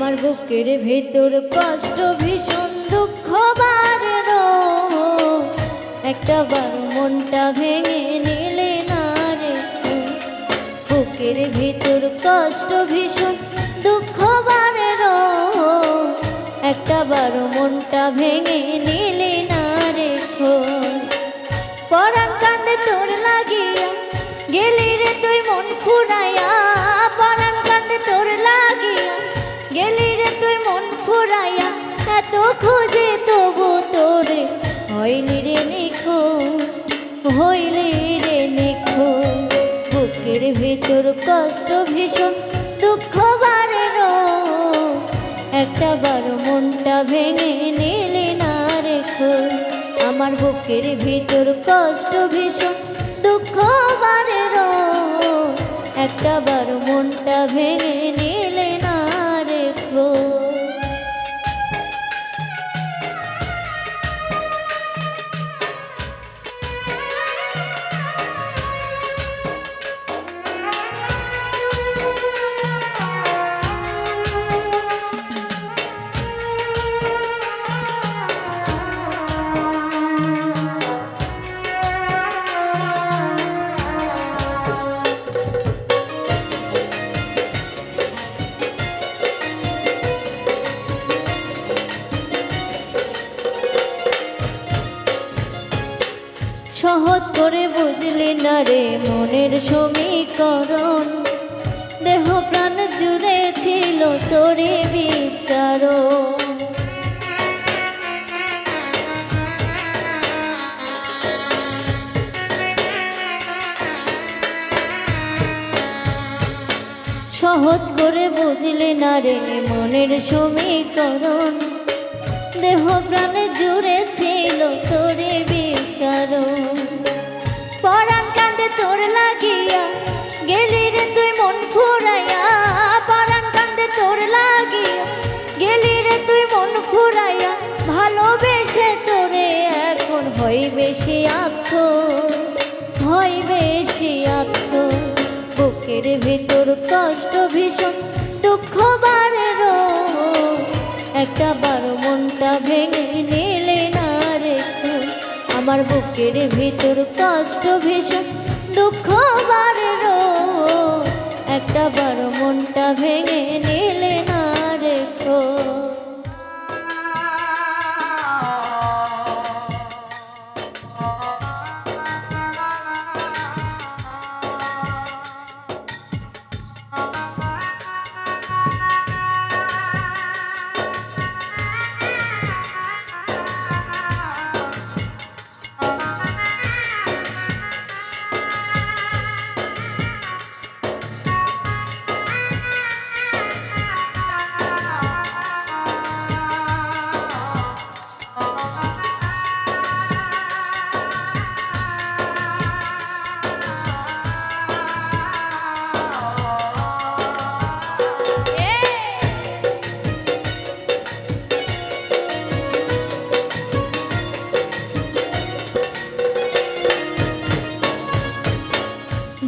আমার বুকের ভেতর কষ্ট ভীষণ দুঃখ বারে রোজ, একটা বার মনটা ভেঙে নিলে না রে। বুকের ভেতর কষ্ট ভীষণ দুঃখ বারে রোজ, একটা বার মনটা ভেঙে নিলে না রে। পরাণ কান্দে তোর লাগিয়া গেলি রে তুই মন ফুরাইয়া, পরাণ কান্দে তোর লাগিয়া গেলি রে তুই মন ফুরাইয়া। এত খুঁজে তবু তোরে হইলি রে নিখোঁজ, হইলি রে নিখোঁজ। বুকের ভেতর কষ্ট ভীষণ দুঃখ বারে রোজ, একটা বার মনটা ভেঙে নিলি না রে। আমার বুকের ভিতর কষ্ট ভীষণ দুঃখ বারে রোজ, একটা বার মনটা ভেঙে নিলে না রে। সহজ করে বুঝলি না রে মনের সমীকরণ, দেহ প্রাণ জুড়ে ছিল তোরে বিচার। সহজ করে বুঝলি না রে মনের সমীকরণ, দেহ প্রাণ জুড়ে ছিল তোরে বিচার। পরাণ কান্দে তোর লাগিয়া গেলি রে তুই মন ফুরাইয়া, পরাণ কান্দে তোর লাগিয়া গেলি রে তুই মন ফুরাইয়া। ভালোবেসে তোরে এখন হয় বেশি আফসোস, হয় বেশি আফসোস। বুকের ভিতর কষ্ট ভীষণ দুঃখ বারে রোজ, একটা বার মনটা ভেঙে নিলে না রে। আমার বুকের ভিতর কষ্ট ভীষণ দুঃখ বারে রোজ, একটা বার মনটা ভেঙে নিলে না রে।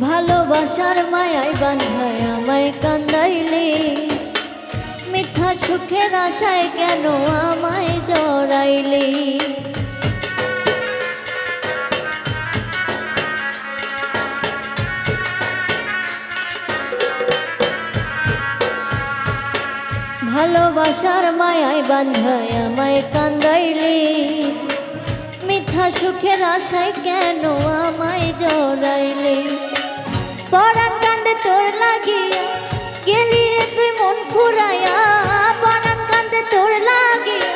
ভালোবাসার মায়ায় বাঁধায় আমায় কান্দাইলে, মিথ্যা সুখের আশায় কেন আমায় জড়াইলে। ভালোবাসার মায়ায় বাঁধায় আমায় কান্দাইলে, মিথ্যা সুখের আশায় কেন আমায় জড়াইলে। পরাণ কান্দে তোর লাগিয়া গেলি রে তুই মন ফুরাইয়া, পরাণ কান্দে তোর লাগিয়া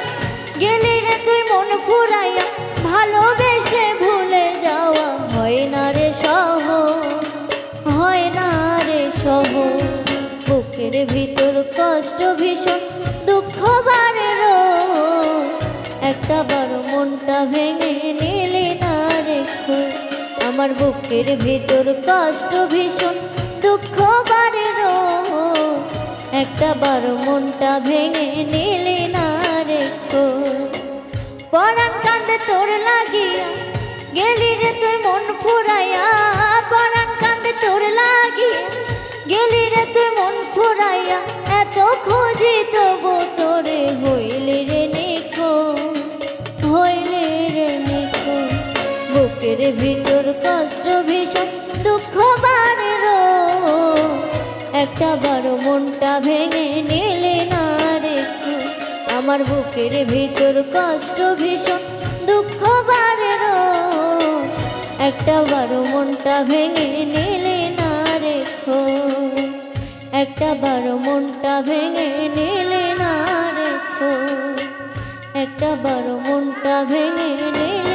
গেলি রে তুই মন ফুরাইয়া। ভালোবেসে ভুলে যাওয়া হয় না রে সহজ, হয় না রে সহজ। বুকের ভিতর কষ্ট ভীষণ দুঃখ বারে রোজ, একটা বার মনটা ভেঙে নিলে না রে। আমার বুকের ভিতর কষ্ট ভীষণ দুঃখ বারে রোজ, একটা বার মনটা ভেঙে নিলে না রে। পরাণ কান্দে তোর লাগিয়া গেলি রে তুই মন ফুরাইয়া, পরাণ কান্দে তোর লাগিয়া গেলি রে তুই মন ফুরাইয়া। এত খুঁজি তো একটা বারো মনটা ভেঙে নিলে না রেখো। আমার বুকের ভিতর কষ্ট ভীষণ দুঃখ বাড়ে রোজ, একটা বারো মনটা ভেঙে নিলে না রেখো। একটা বারো মনটা ভেঙে নিলে না রেখো, একটা বারো মনটা ভেঙে নিলে